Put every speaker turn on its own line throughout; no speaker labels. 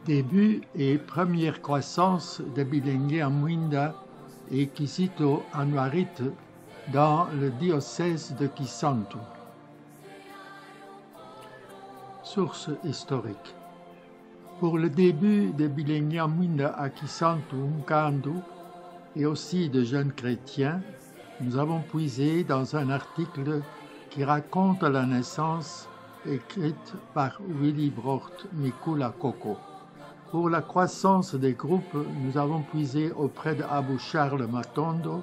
Début et première croissance de Bilengue-Amwinda et Kisito Anwarit dans le diocèse de Kisantu. Source historique. Pour le début de Bilengue-Amwinda à Kisantu, Nkandu, et aussi de jeunes chrétiens, nous avons puisé dans un article qui raconte la naissance écrite par Willy Brocht Mikula Koko. Pour la croissance des groupes, nous avons puisé auprès d'Abou Charles Matondo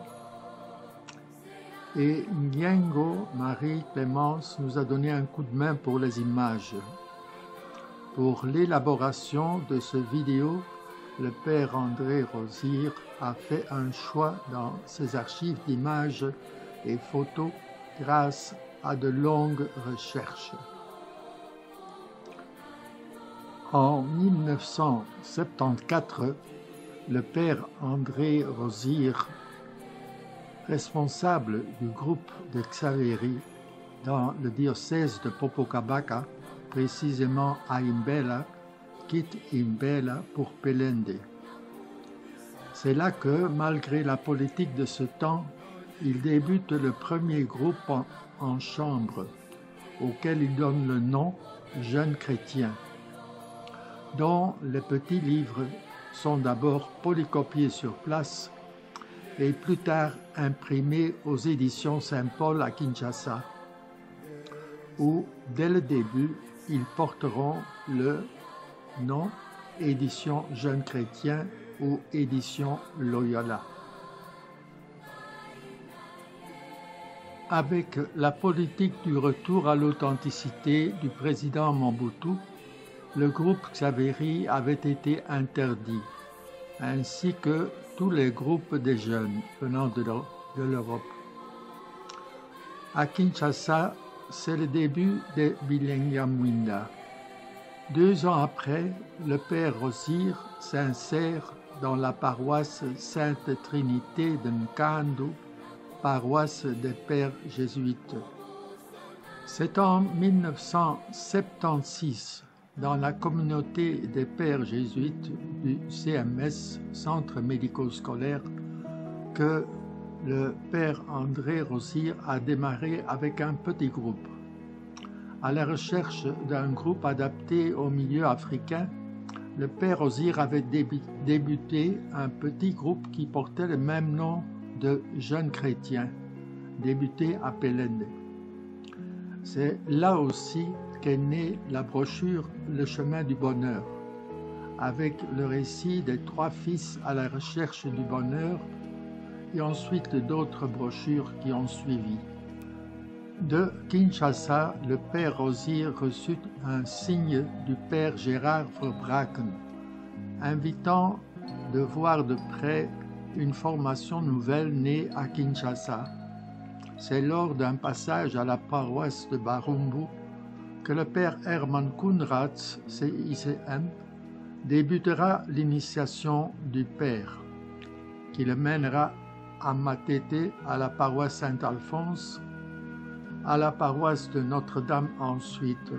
et Nyengo Marie-Clémence nous a donné un coup de main pour les images. Pour l'élaboration de ce vidéo, le père André Rosir a fait un choix dans ses archives d'images et photos grâce à de longues recherches. En 1974, le père André Rosir, responsable du groupe de Xaveri dans le diocèse de Popocabamba, précisément à Imbela, quitte Imbela pour Pelende. C'est là que, malgré la politique de ce temps, il débute le premier groupe en chambre, auquel il donne le nom « Jeunes chrétiens », dont les petits livres sont d'abord polycopiés sur place et plus tard imprimés aux éditions Saint-Paul à Kinshasa, où, dès le début, ils porteront le nom Édition Jeunes Chrétiens ou Édition Loyola. Avec la politique du retour à l'authenticité du président Mobutu, le groupe Xaveri avait été interdit, ainsi que tous les groupes des jeunes venant de l'Europe. À Kinshasa, c'est le début de Bilengue-Amwinda. 2 ans après, le père Rosir s'insère dans la paroisse Sainte Trinité de Nkandu, paroisse des pères jésuites. C'est en 1976, dans la communauté des pères jésuites du CMS, Centre médico-scolaire, que le père André Rosir a démarré avec un petit groupe. À la recherche d'un groupe adapté au milieu africain, le père Rosir avait débuté un petit groupe qui portait le même nom de Jeunes chrétiens, débuté à Pelende. C'est là aussi qu'est née la brochure Le chemin du bonheur, avec le récit des 3 fils à la recherche du bonheur et ensuite d'autres brochures qui ont suivi. De Kinshasa, le père Rosir reçut un signe du père Gérard Verbraken, invitant de voir de près une formation nouvelle née à Kinshasa. C'est lors d'un passage à la paroisse de Barumbu que le père Herman Kunratz, CICM, débutera l'initiation du père, qui le mènera à Matete, à la paroisse Saint-Alphonse, à la paroisse de Notre-Dame ensuite.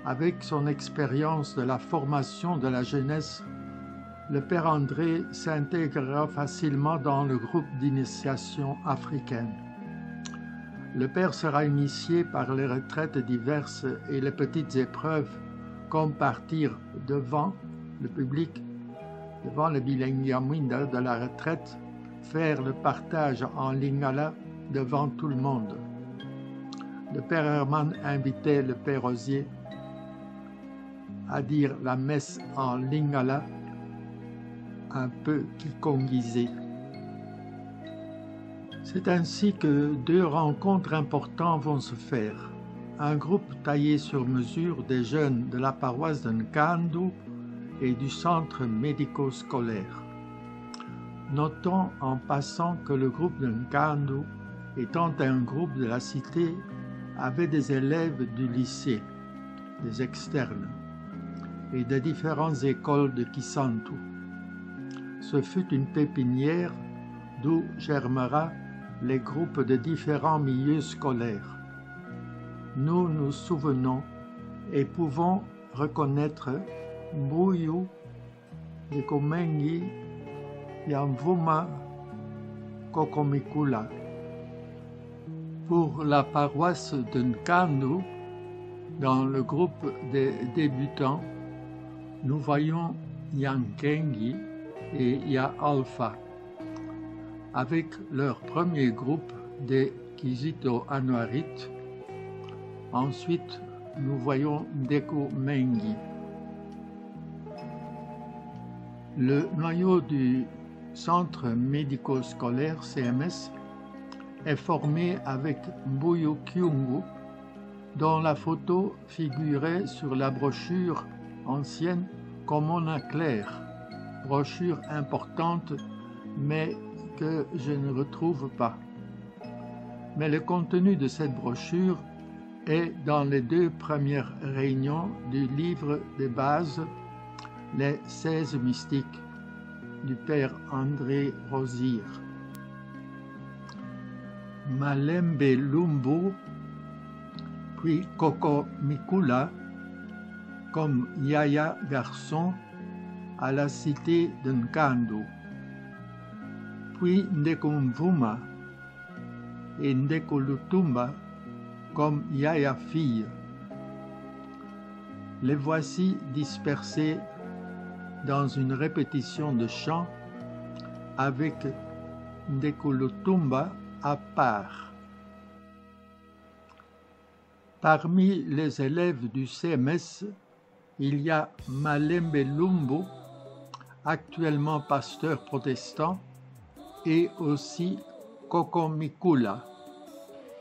Avec son expérience de la formation de la jeunesse, le père André s'intégrera facilement dans le groupe d'initiation africaine. Le père sera initié par les retraites diverses et les petites épreuves, comme partir devant le public, devant le Bilengue-Amwinda de la retraite, faire le partage en lingala devant tout le monde. Le père Herman invitait le père Rosier à dire la messe en lingala, un peu kikongisé. C'est ainsi que 2 rencontres importantes vont se faire. Un groupe taillé sur mesure des jeunes de la paroisse de Nkandu et du centre médico-scolaire. Notons en passant que le groupe de Nkandu, étant un groupe de la cité, avait des élèves du lycée, des externes, et de différentes écoles de Kisantu. Ce fut une pépinière d'où germera les groupes de différents milieux scolaires. Nous nous souvenons et pouvons reconnaître Mbuyu, Ndekomengi, Yamvuma, Kokomikula. Pour la paroisse de Nkandu, dans le groupe des débutants, nous voyons Yankengi et Ya Alpha, avec leur premier groupe des Kizito Anuarit. Ensuite, nous voyons Ndeko Mengi. Le noyau du centre médico-scolaire CMS est formé avec Mbuyu Kyungu, dont la photo figurait sur la brochure ancienne Komona Claire, brochure importante mais que je ne retrouve pas. Mais le contenu de cette brochure est dans les 2 premières réunions du livre de base Les 16 mystiques du père André Rosier. Malembe Lumbu, puis Kokomikula, comme Yaya garçon à la cité de Nkandu, puis Ndekomvuma et Ndekolutumba comme Yaya fille. Les voici dispersés dans une répétition de chant avec Ndekolutumba à part. Parmi les élèves du CMS, il y a Malembe Lumbu, actuellement pasteur protestant, et aussi Kokomikula.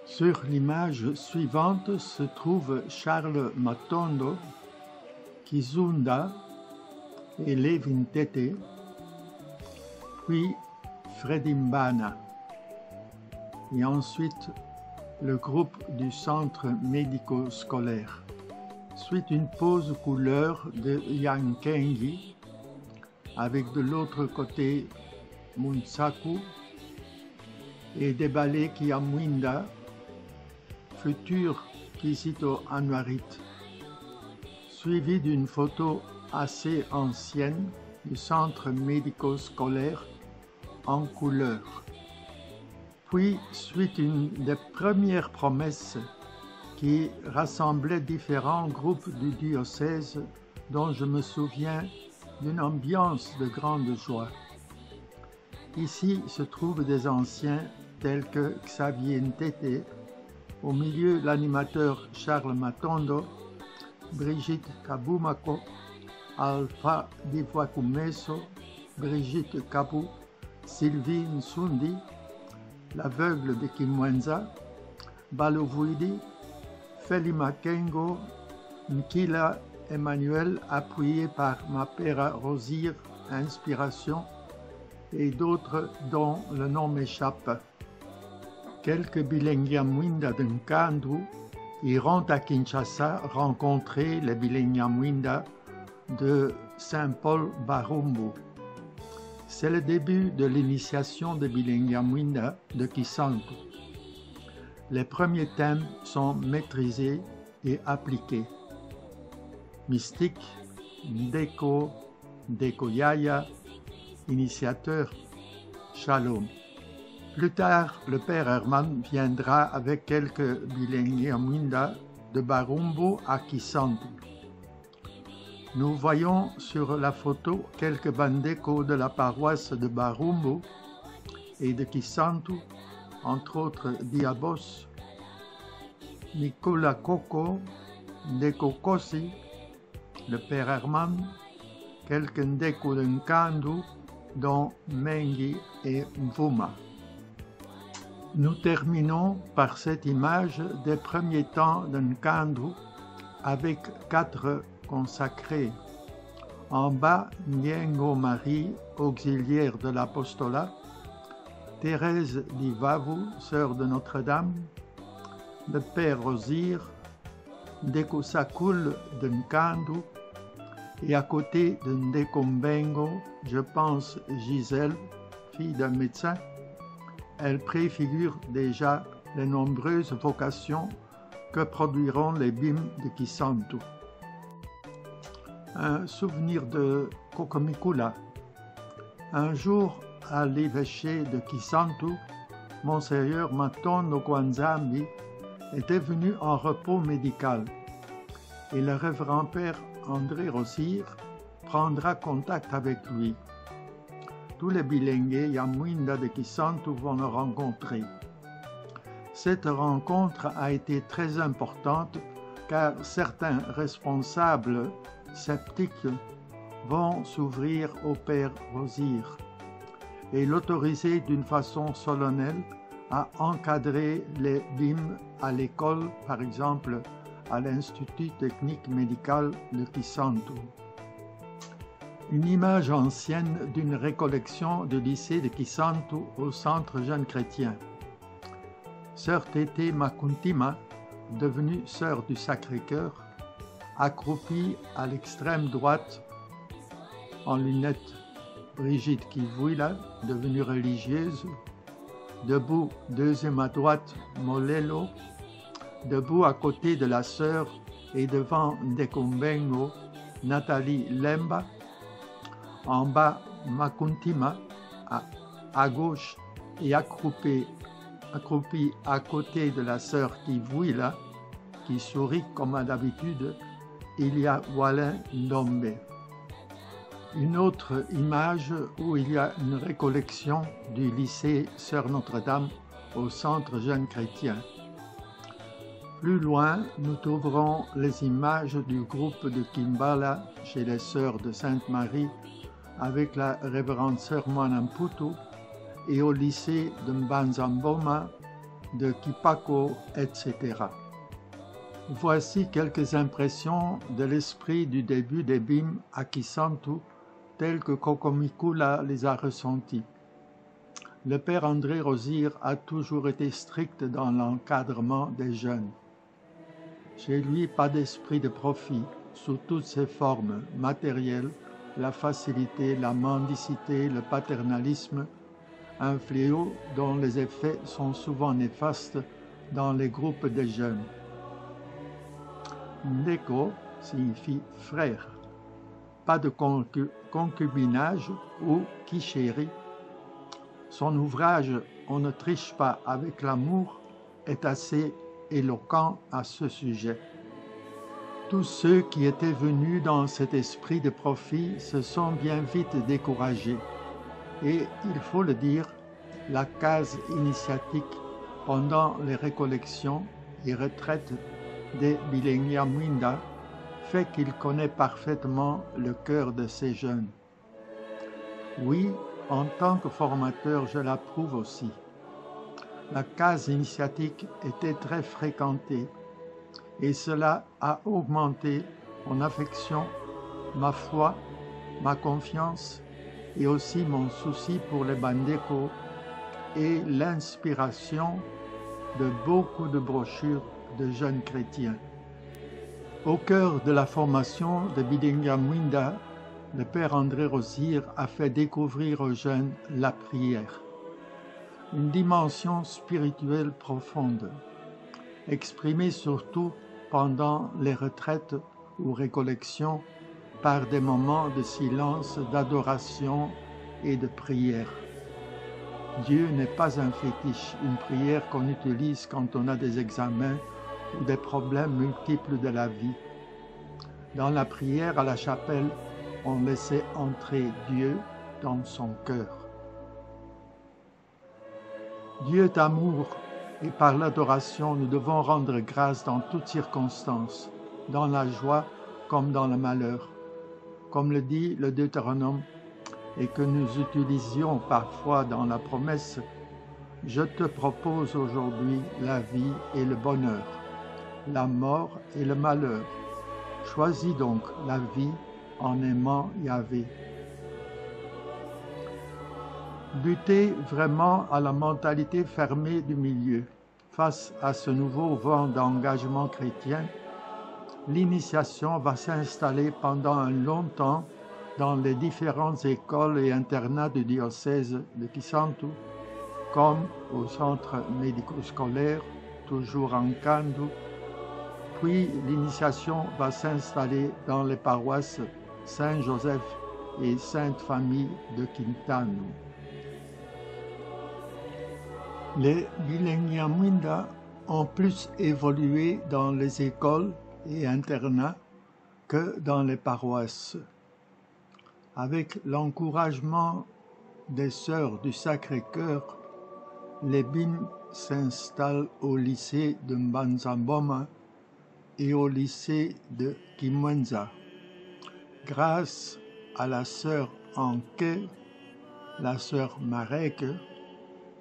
Sur l'image suivante se trouve Charles Matondo, Kizunda et Levin Tete, puis Fredimbana, et ensuite le groupe du centre médico-scolaire. Suit une pause couleur de Yankengi, avec de l'autre côté Munsaku et des ballets Kiamwinda, futur Kizito Anuarit, suivi d'une photo assez ancienne du centre médico-scolaire en couleur. Puis suit une des premières promesses qui rassemblait différents groupes du diocèse dont je me souviens d'une ambiance de grande joie. Ici se trouvent des anciens tels que Xavier Ntete, au milieu l'animateur Charles Matondo, Brigitte Kabumako, Alpha Divwakumeso, Brigitte Kabu, Sylvie Nsundi, l'aveugle de Kimwenza, Balovuidi, Felima Kengo, Nkila Emmanuel, appuyé par Mapera Rosier, Inspiration, et d'autres dont le nom m'échappe. Quelques Bilengiamwinda de Nkandu iront à Kinshasa rencontrer les Bilengiamwinda de Saint-Paul Barumbu. C'est le début de l'initiation des Bilengiamwinda de Kisantu. Les premiers thèmes sont maîtrisés et appliqués. Mystique, Ndeko, Ndeko Yaya, initiateur, Shalom. Plus tard, le père Herman viendra avec quelques Bilengiamwinda de Barumbu à Kisantu. Nous voyons sur la photo quelques bandeko de la paroisse de Barumbu et de Kisantu, entre autres Diabos, Nicolas Koko, Ndeko Kosi, le père Herman, quelques Ndeko de Nkandu, dont Mengi et Mvuma. Nous terminons par cette image des premiers temps de Nkandu avec 4 consacrés. En bas, Nyengo Marie, auxiliaire de l'apostolat, Thérèse Divavu, sœur de Notre-Dame, le père Rosier, Ndeko Sakul de Nkandu, et à côté de Ndeko Mbengo, je pense Gisèle, fille d'un médecin. Elle préfigure déjà les nombreuses vocations que produiront les BIM de Kisantu. Un souvenir de Cocomicula. Un jour, à l'évêché de Kisantu, Monseigneur Maton Noguanzambi était venu en repos médical et le révérend père André Rosir prendra contact avec lui. Tous les bilingues Yamwinda de Kisantu vont le rencontrer. Cette rencontre a été très importante car certains responsables sceptiques vont s'ouvrir au père Rosir et l'autoriser d'une façon solennelle à encadrer les BIM à l'école, par exemple à l'Institut technique médical de Kisantu. Une image ancienne d'une récollection du lycée de Kisantu au centre jeune chrétien. Sœur Tété Makuntima, devenue sœur du Sacré-Cœur, accroupie à l'extrême droite en lunettes, Brigitte Kivuila, devenue religieuse, debout deuxième à droite Molelo, debout à côté de la sœur et devant Ndekumbengo, Nathalie Lemba, en bas Makuntima, à gauche et accroupie à côté de la sœur Kivuila, qui sourit comme à l'habitude, il y a Walin Ndombe. Une autre image où il y a une récollection du lycée Sœur Notre-Dame au centre jeune chrétien. Plus loin, nous trouverons les images du groupe de Kimbala chez les Sœurs de Sainte-Marie avec la révérende Sœur Mwanamputu et au lycée de Mbanzamboma, de Kipako, etc. Voici quelques impressions de l'esprit du début des BIM à Kisantu tels que Cocomicula les a ressentis. Le père André Rosir a toujours été strict dans l'encadrement des jeunes. Chez lui, pas d'esprit de profit sous toutes ses formes matérielles, la facilité, la mendicité, le paternalisme, un fléau dont les effets sont souvent néfastes dans les groupes de jeunes. Ndeko signifie frère. Pas de concubinage ou quicherie. Son ouvrage « On ne triche pas avec l'amour » est assez éloquent à ce sujet. Tous ceux qui étaient venus dans cet esprit de profit se sont bien vite découragés. Et, il faut le dire, la case initiatique pendant les récollections et retraites des Bilengiamwinda fait qu'il connaît parfaitement le cœur de ces jeunes. Oui, en tant que formateur, je l'approuve aussi. La case initiatique était très fréquentée et cela a augmenté mon affection, ma foi, ma confiance et aussi mon souci pour les Bandeko et l'inspiration de beaucoup de brochures de jeunes chrétiens. Au cœur de la formation de Bilengiamwinda, le père André Rosir a fait découvrir aux jeunes la prière, une dimension spirituelle profonde, exprimée surtout pendant les retraites ou récollections par des moments de silence, d'adoration et de prière. Dieu n'est pas un fétiche, une prière qu'on utilise quand on a des examens ou des problèmes multiples de la vie. Dans la prière à la chapelle, on laissait entrer Dieu dans son cœur. Dieu est amour et par l'adoration, nous devons rendre grâce dans toutes circonstances, dans la joie comme dans le malheur. Comme le dit le Deutéronome, et que nous utilisions parfois dans la promesse, « Je te propose aujourd'hui la vie et le bonheur, la mort et le malheur. Choisis donc la vie en aimant Yahvé. » Buter vraiment à la mentalité fermée du milieu. Face à ce nouveau vent d'engagement chrétien, l'initiation va s'installer pendant un long temps dans les différentes écoles et internats du diocèse de Kisantu, comme au centre médico-scolaire, toujours en Kandu. Puis l'initiation va s'installer dans les paroisses Saint-Joseph et Sainte Famille de Quintano. Les Bileñamwinda ont plus évolué dans les écoles et internats que dans les paroisses. Avec l'encouragement des Sœurs du Sacré-Cœur, les BIM s'installent au lycée de Mbanzamboma et au lycée de Kimwenza, grâce à la sœur Anke, la sœur Marek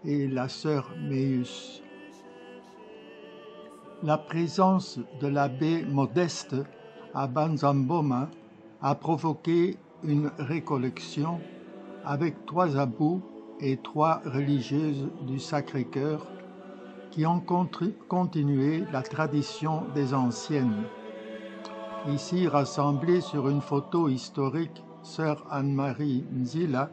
et la sœur Meus. La présence de l'abbé Modeste à Banzamboma a provoqué une récollection avec 3 abous et 3 religieuses du Sacré-Cœur qui ont continué la tradition des anciennes. Ici rassemblée sur une photo historique, sœur Anne-Marie Nzila,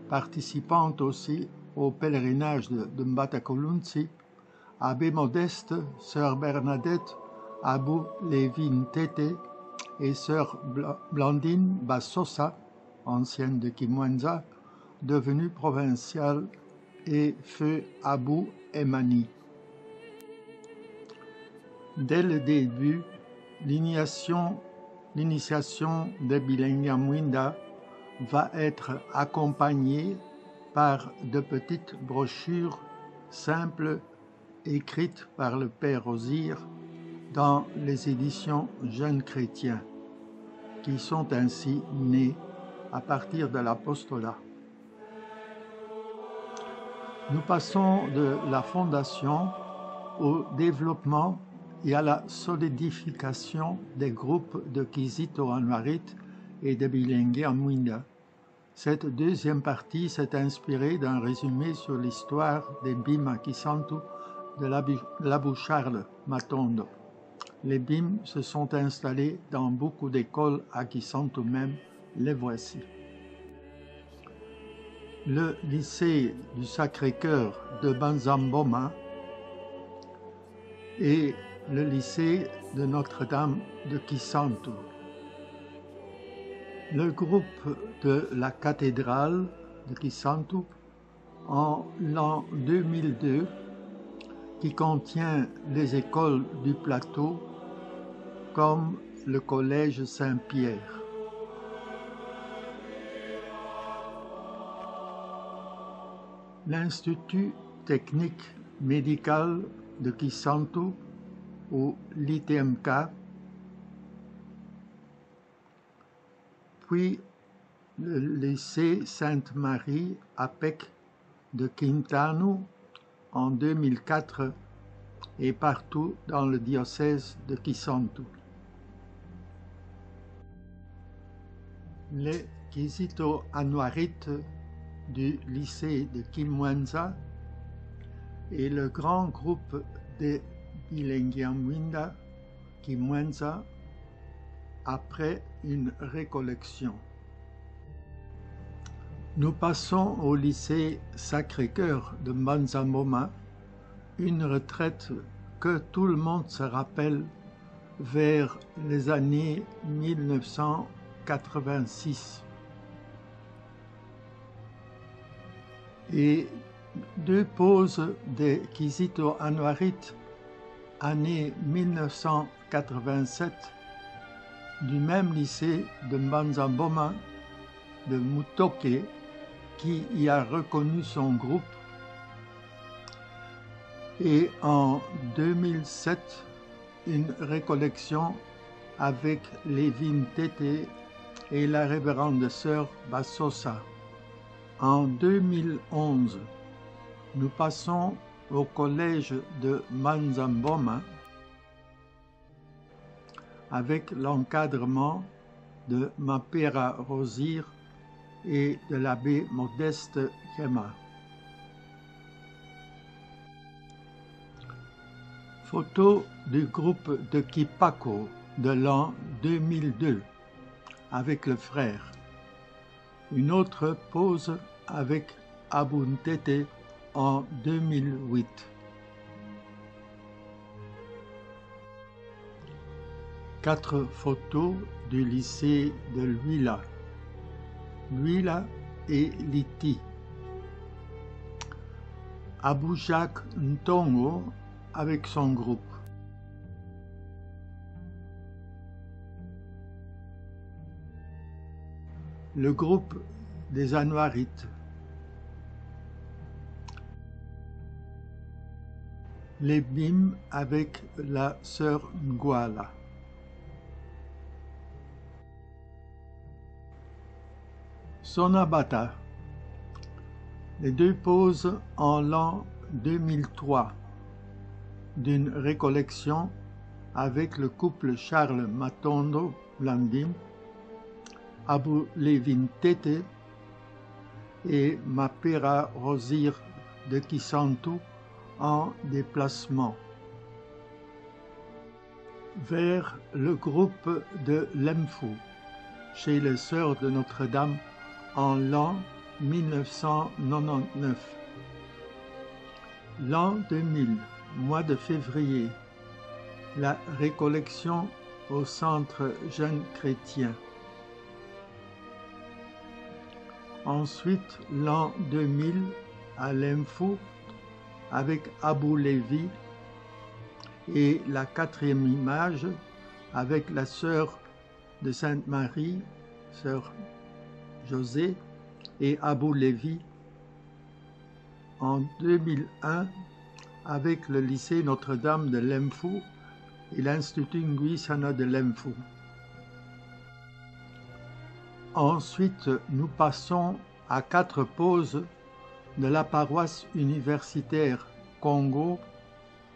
participante aussi au pèlerinage de Mbatakolunzi, abbé Modeste, sœur Bernadette, abou Lévin Tete et sœur Blandine Bassosa, ancienne de Kimwenza, devenue provinciale, et feu abou Emani. Dès le début, l'initiation des Bileñamwinda va être accompagnée par de petites brochures simples écrites par le Père Osier dans les éditions Jeunes Chrétiens, qui sont ainsi nées à partir de l'apostolat. Nous passons de la fondation au développement et à la solidification des groupes de Kizito Anuarit et de Bileñamwinda. Cette deuxième partie s'est inspirée d'un résumé sur l'histoire des BIM à Kisantu de l'Abou Charles Matondo. Les BIM se sont installés dans beaucoup d'écoles à Kisantu même, les voici. Le lycée du Sacré-Cœur de Banzamboma et le lycée de Notre-Dame de Kisantu. Le groupe de la cathédrale de Kisantu en l'an 2002 qui contient les écoles du plateau comme le collège Saint-Pierre. L'Institut technique médical de Kisantu ou l'ITMK, puis le lycée Sainte-Marie APEC de Quintano en 2004 et partout dans le diocèse de Kisantu. Les Kizito Anuarites du lycée de Kimwenza et le grand groupe des Bileñamwinda Kimwenza après une récollection. Nous passons au lycée Sacré-Cœur de Mbanzamboma, une retraite que tout le monde se rappelle vers les années 1986. Et 2 pauses des Kizito Anuarit, année 1987, du même lycée de Mbanzamboma, de Mutoke, qui y a reconnu son groupe, et en 2007, une récollection avec Lévin Tete et la révérende sœur Bassosa. En 2011, nous passons au collège de Mbanzamboma avec l'encadrement de Mapera Rosir et de l'abbé Modeste Yema. Photo du groupe de Kipako de l'an 2002 avec le frère. Une autre pose avec Abou Ntete en 2008. 4 photos du lycée de Luila, Luila et Liti. Abou-Jacques Ntongo avec son groupe. Le groupe des Anouarites. Les Bim avec la sœur Ngwala. Sonabata. Les 2 poses en l'an 2003 d'une récollection avec le couple Charles Matondo Blandim, Abu Levin Tete et Mapera Rosir de Kisantu en déplacement. Vers le groupe de Lemfou, chez les Sœurs de Notre-Dame en l'an 1999. L'an 2000, mois de février, la récollection au Centre Jeunes Chrétiens. Ensuite, l'an 2000, à Lemfou, avec Abou Lévi, et la 4e image avec la sœur de Sainte-Marie, sœur José, et Abou Lévi en 2001 avec le lycée Notre-Dame de Lemfou et l'Institut Nguissana de Lemfou. Ensuite, nous passons à 4 poses de la paroisse universitaire Congo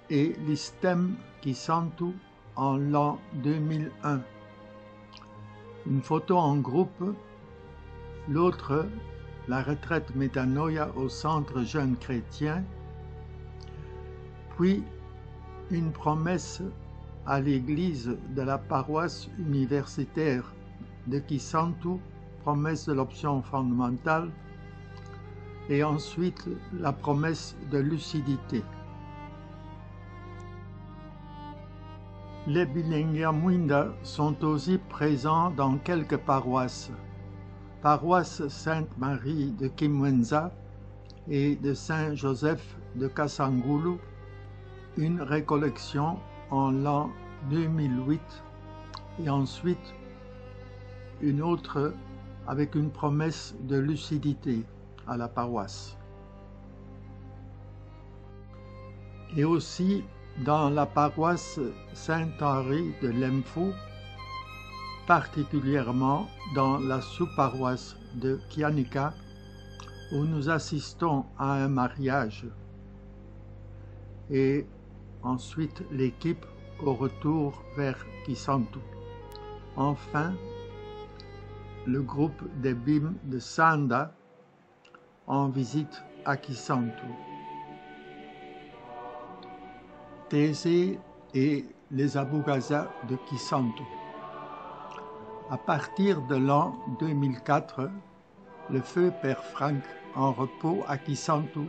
et l'Istem Kisantu en l'an 2001. Une photo en groupe, l'autre, la retraite Métanoïa au Centre Jeunes Chrétiens, puis une promesse à l'église de la paroisse universitaire de Kisantu, promesse de l'option fondamentale, et ensuite la promesse de lucidité. Les Bilengamwinda sont aussi présents dans quelques paroisses. Paroisse Sainte-Marie de Kimwenza et de Saint-Joseph de Kasangulu, une récollection en l'an 2008 et ensuite une autre avec une promesse de lucidité à la paroisse. Et aussi dans la paroisse Saint-Henri de Lemfou, particulièrement dans la sous-paroisse de Kianika, où nous assistons à un mariage. Et ensuite l'équipe au retour vers Kisantu. Enfin, le groupe des Bim de Sanda en visite à Kisantu. Thésée et les Abougaza de Kisantu. À partir de l'an 2004, le feu Père Franck, en repos à Kisantu,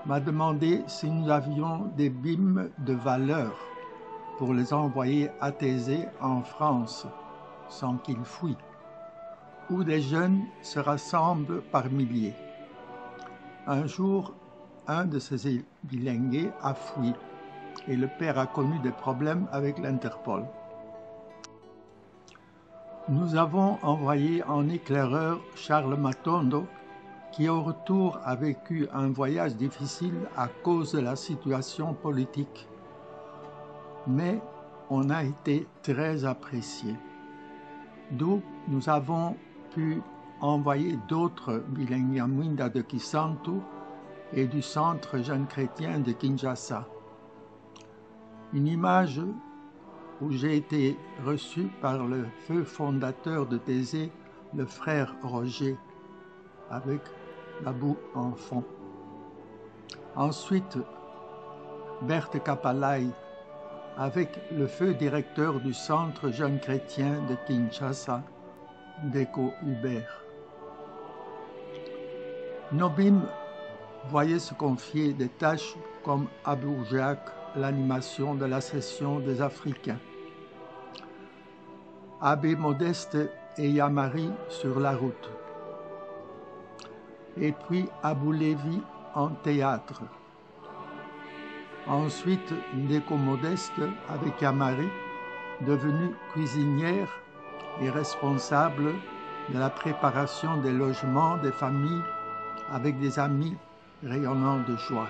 m'a demandé si nous avions des Bim de valeur pour les envoyer à Thésée en France, sans qu'ils fuient, où des jeunes se rassemblent par milliers. Un jour, un de ces bilingués a fui et le père a connu des problèmes avec l'Interpol. Nous avons envoyé en éclaireur Charles Matondo, qui au retour a vécu un voyage difficile à cause de la situation politique. Mais on a été très apprécié. D'où nous avons pu envoyer d'autres Bilengamwinda de Kisantu et du Centre Jeunes Chrétiens de Kinshasa. Une image où j'ai été reçu par le feu fondateur de Thésée, le frère Roger, avec la boue en fond. Ensuite, Berthe Kapalai, avec le feu directeur du Centre Jeunes Chrétiens de Kinshasa, Deko Hubert. Nos Bim voyaient se confier des tâches comme Abou Jacques, l'animation de la session des Africains. Abbé Modeste et Yamari sur la route. Et puis Abou Lévi en théâtre. Ensuite, Ndeko Modeste avec Yamari, devenue cuisinière et responsable de la préparation des logements des familles avec des amis rayonnants de joie.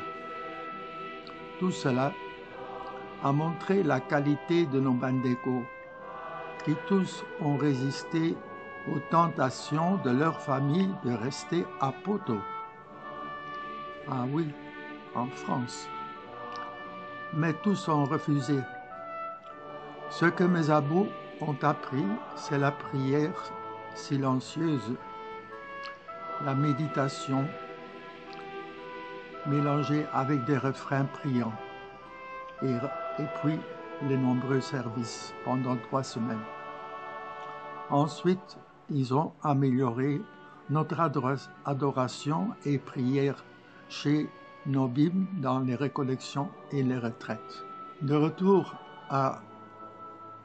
Tout cela a montré la qualité de nos Bandeko, qui tous ont résisté aux tentations de leur famille de rester à Poto. Ah oui, en France. Mais tous ont refusé. Ce que mes abous ont appris, c'est la prière silencieuse, la méditation, mélangée avec des refrains priants, et puis les nombreux services pendant 3 semaines. Ensuite, ils ont amélioré notre adoration et prière chez nos BIM dans les récollections et les retraites. De retour à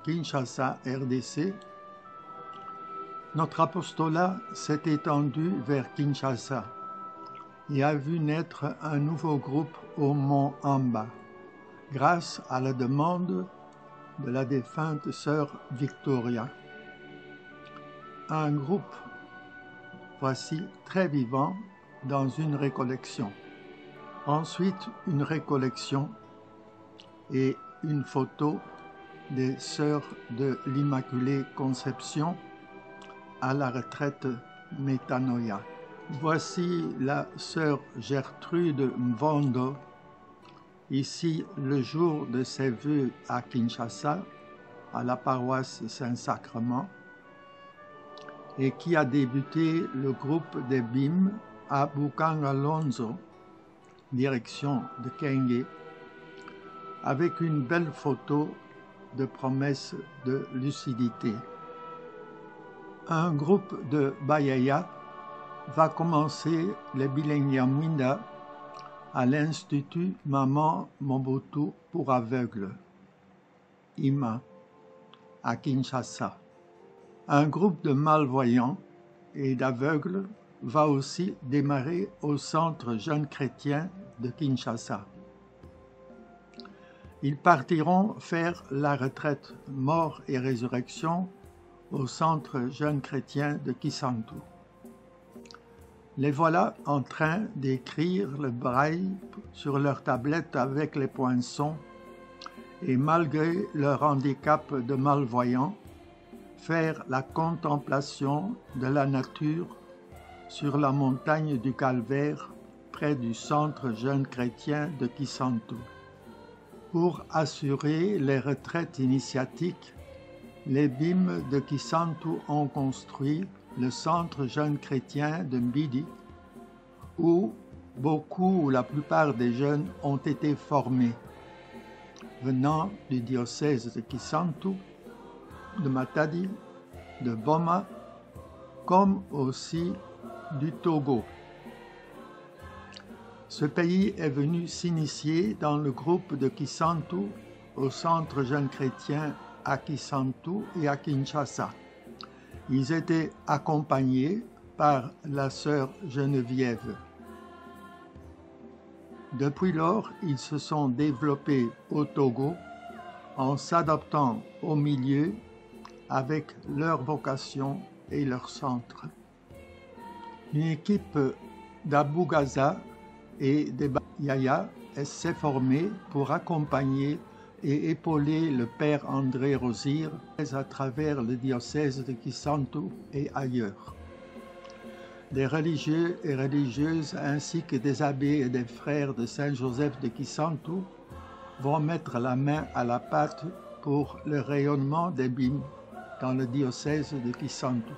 Kinshasa, RDC, notre apostolat s'est étendu vers Kinshasa et a vu naître un nouveau groupe au mont Amba, grâce à la demande de la défunte sœur Victoria. Un groupe, voici, très vivant dans une récollection. Ensuite, une récollection et une photo des sœurs de l'Immaculée Conception à la retraite Métanoïa. Voici la sœur Gertrude Mvondo, ici le jour de ses vœux à Kinshasa, à la paroisse Saint-Sacrement, et qui a débuté le groupe des BIM à Bukangalonzo, direction de Kenge, avec une belle photo de promesse de lucidité. Un groupe de Bayaya va commencer le Bilengya-Mwinda à l'Institut Maman Mobutu pour aveugles, IMA, à Kinshasa. Un groupe de malvoyants et d'aveugles va aussi démarrer au Centre Jeunes Chrétiens de Kinshasa. Ils partiront faire la retraite mort et résurrection au Centre Jeunes Chrétiens de Kisantu. Les voilà en train d'écrire le braille sur leur tablette avec les poinçons et malgré leur handicap de malvoyants, faire la contemplation de la nature sur la montagne du Calvaire près du Centre Jeunes Chrétiens de Kisantu. Pour assurer les retraites initiatiques, les BIM de Kisantu ont construit le Centre Jeunes Chrétiens de Mbidi, où beaucoup ou la plupart des jeunes ont été formés, venant du diocèse de Kisantu, de Matadi, de Boma, comme aussi du Togo. Ce pays est venu s'initier dans le groupe de Kisantu au Centre Jeunes Chrétiens à Kisantu et à Kinshasa. Ils étaient accompagnés par la sœur Geneviève. Depuis lors, ils se sont développés au Togo en s'adaptant au milieu avec leur vocation et leur centre. Une équipe d'Abougaza et de Bayaya s'est formée pour accompagner et épauler le père André Rosir à travers le diocèse de Kisantu et ailleurs. Des religieux et religieuses ainsi que des abbés et des frères de Saint-Joseph de Kisantu vont mettre la main à la pâte pour le rayonnement des BIM dans le diocèse de Kisantu.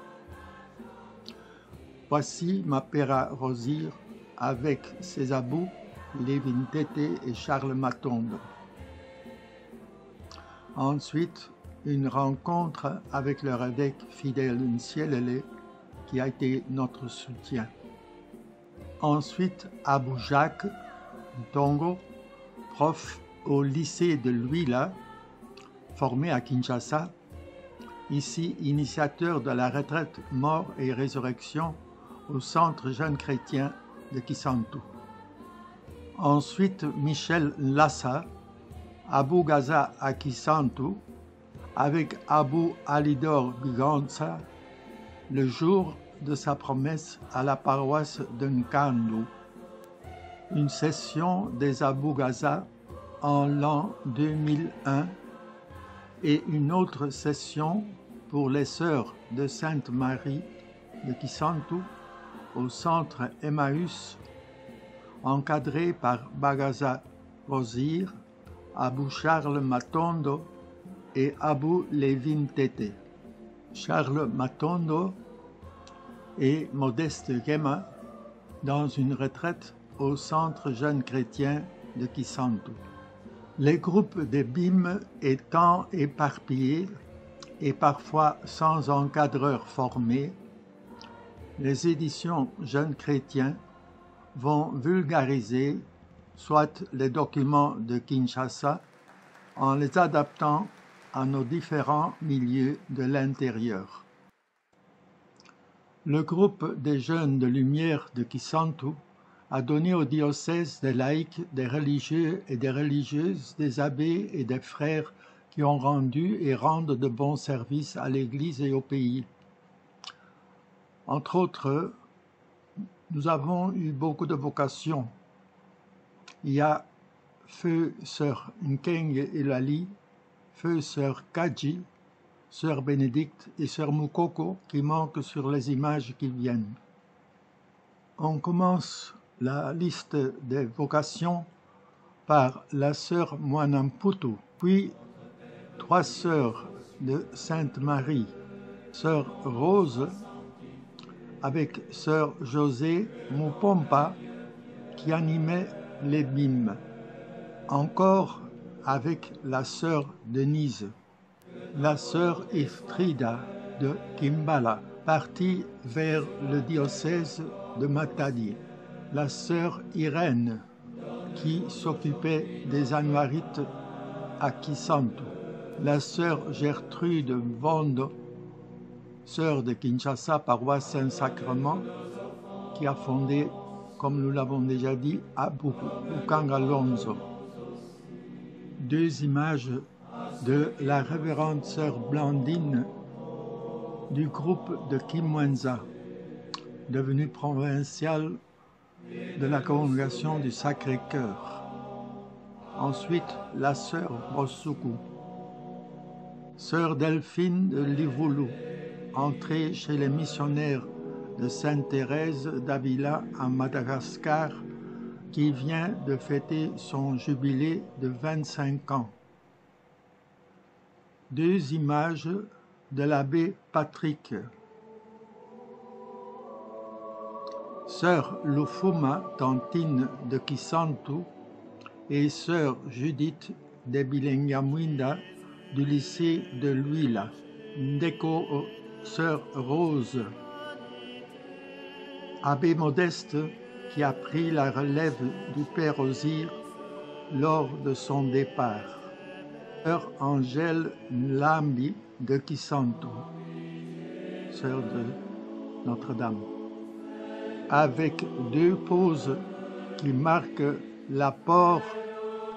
Voici Mapera Rosir avec ses abous, Lévin Tété et Charles Matombe. Ensuite, une rencontre avec leur évêque Fidèle Nsielele, qui a été notre soutien. Ensuite, Abou Jacques Ntongo, prof au lycée de Luila, formé à Kinshasa, ici initiateur de la retraite mort et résurrection au Centre Jeunes Chrétiens de Kisantu. Ensuite, Michel Lassa, Abou Gaza à Kisantu, avec Abou Alidor Biganza, le jour de sa promesse à la paroisse de Nkandu. Une session des Abou Gaza en l'an 2001 et une autre session pour les sœurs de Sainte-Marie de Kisantu au centre Emmaüs, encadré par Bagaza Rosir, Abou Charles Matondo et Abou Levin Tete. Charles Matondo et Modeste Gema dans une retraite au Centre Jeunes Chrétiens de Kisantu. Les groupes de BIM étant éparpillés et parfois sans encadreurs formés, les éditions Jeunes Chrétiens vont vulgariser soit les documents de Kinshasa en les adaptant à nos différents milieux de l'intérieur. Le groupe des Jeunes de Lumière de Kisantu a donné au diocèse des laïcs, des religieux et des religieuses, des abbés et des frères qui ont rendu et rendent de bons services à l'Église et au pays. Entre autres, nous avons eu beaucoup de vocations. Il y a Feu Sœur Nkeng Elali, Feu Sœur Kadji, Sœur Bénédicte et Sœur Moukoko qui manquent sur les images qui viennent. On commence la liste des vocations par la sœur Mwanamputu, puis 3 sœurs de Sainte-Marie, sœur Rose, avec sœur José Mupompa qui animait les BIM, encore avec la sœur Denise, la sœur Ifrida de Kimbala, partie vers le diocèse de Matadi, la sœur Irène qui s'occupait des Anouarites à Kisantu, la sœur Gertrude Vondo, sœur de Kinshasa, paroisse Saint-Sacrement, qui a fondé, comme nous l'avons déjà dit, à Bukangalonzo. 2 images de la révérende sœur Blandine du groupe de Kimwenza, devenue provinciale de la congrégation du Sacré-Cœur. Ensuite, la sœur Bosuku, sœur Delphine de Livoulou, entrée chez les missionnaires de Sainte-Thérèse d'Avila à Madagascar, qui vient de fêter son jubilé de 25 ans. 2 images de l'abbé Patrick. Sœur Lufuma Tantine de Kisantu et sœur Judith de Bilengamwinda du lycée de Luila. Ndeko, sœur Rose. Abbé Modeste qui a pris la relève du père Osir lors de son départ. Sœur Angèle Nlambi de Kisantu, sœur de Notre-Dame, avec 2 poses qui marquent l'apport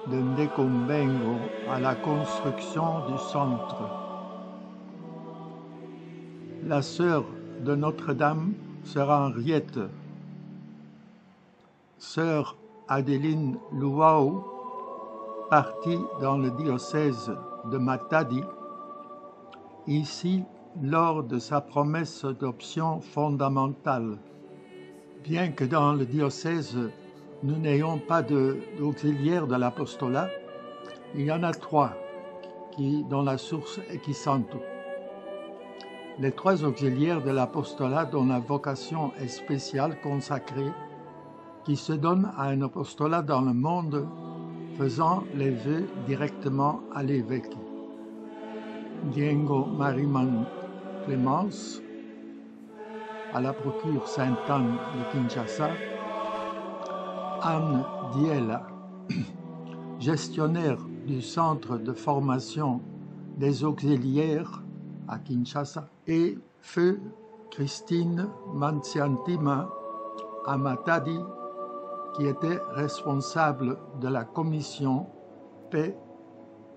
de Ndekombengo à la construction du centre. La sœur de Notre-Dame, sœur Henriette, sœur Adeline Louaou, partie dans le diocèse de Matadi, ici lors de sa promesse d'option fondamentale. Bien que dans le diocèse, nous n'ayons pas d'auxiliaire de l'apostolat, il y en a 3 dont la source est Kisantu. Les 3 auxiliaires de l'apostolat dont la vocation est spéciale, consacrée, qui se donnent à un apostolat dans le monde, faisant les vœux directement à l'évêque. Diengo Mariman Clémence, à la procure Sainte-Anne de Kinshasa, Anne Diela, gestionnaire du centre de formation des auxiliaires à Kinshasa, et feu Christine Mantsiantima à Matadi, qui était responsable de la commission paix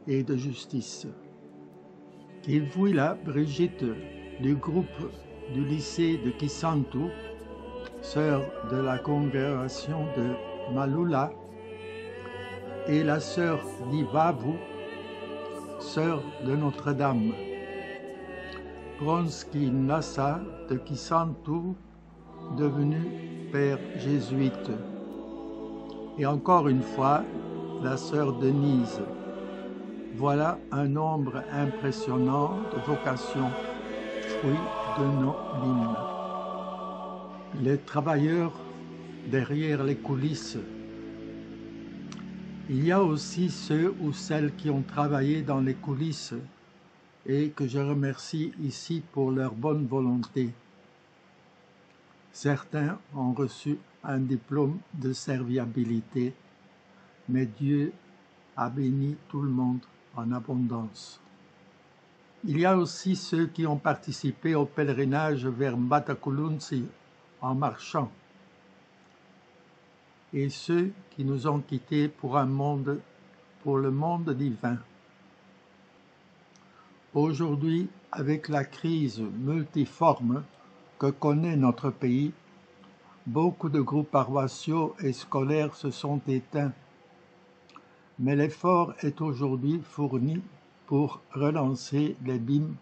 et de justice. Kivwila Brigitte du groupe du lycée de Kisantu, sœur de la congrégation de Malula, et la sœur d'Ivavu, sœur de Notre-Dame. Bronski Nassa de Kisantu, devenu père jésuite. Et encore une fois, la sœur Denise. Voilà un nombre impressionnant de vocations, fruits de nos hymnes. Les travailleurs derrière les coulisses. Il y a aussi ceux ou celles qui ont travaillé dans les coulisses et que je remercie ici pour leur bonne volonté. Certains ont reçu un diplôme de serviabilité, mais Dieu a béni tout le monde en abondance. Il y a aussi ceux qui ont participé au pèlerinage vers Mbatakulunsi en marchant, et ceux qui nous ont quittés pour le monde divin. Aujourd'hui, avec la crise multiforme que connaît notre pays, beaucoup de groupes paroissiaux et scolaires se sont éteints. Mais l'effort est aujourd'hui fourni pour relancer les BIM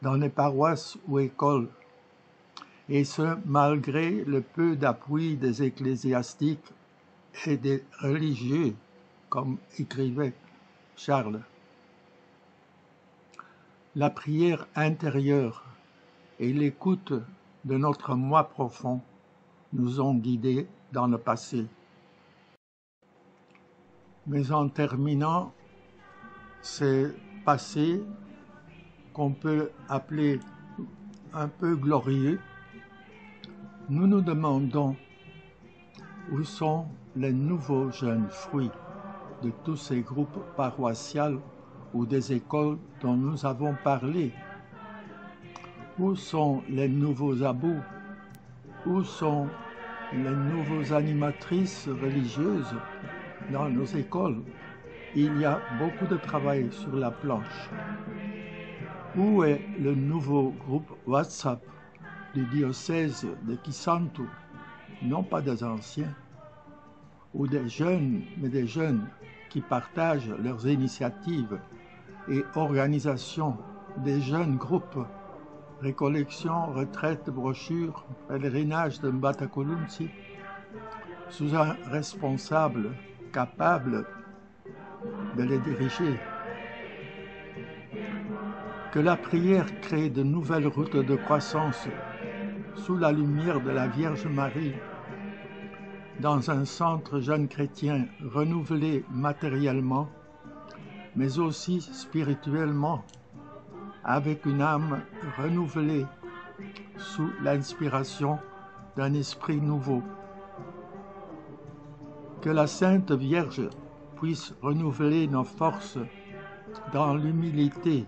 dans les paroisses ou écoles, et ce malgré le peu d'appui des ecclésiastiques et des religieux, comme écrivait Charles. La prière intérieure et l'écoute de notre moi profond nous ont guidés dans le passé. Mais en terminant ces passés qu'on peut appeler un peu glorieux, nous nous demandons où sont les nouveaux jeunes fruits de tous ces groupes paroissiaux ou des écoles dont nous avons parlé. Où sont les nouveaux abous? Où sont les nouveaux animatrices religieuses dans nos écoles? Il y a beaucoup de travail sur la planche. Où est le nouveau groupe WhatsApp du diocèse de Kisantu? Non pas des anciens, ou des jeunes, mais des jeunes qui partagent leurs initiatives et organisations, des jeunes groupes, récollection, retraite, brochures, pèlerinage de Mbatakulunsi, sous un responsable capable de les diriger. Que la prière crée de nouvelles routes de croissance sous la lumière de la Vierge Marie, dans un centre jeune chrétien renouvelé matériellement, mais aussi spirituellement, avec une âme renouvelée sous l'inspiration d'un esprit nouveau. Que la Sainte Vierge puisse renouveler nos forces dans l'humilité,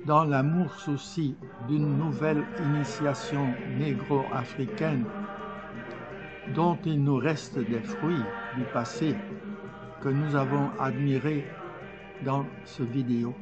dans l'amour souci d'une nouvelle initiation négro-africaine, dont il nous reste des fruits du passé que nous avons admirés dans ce vidéo.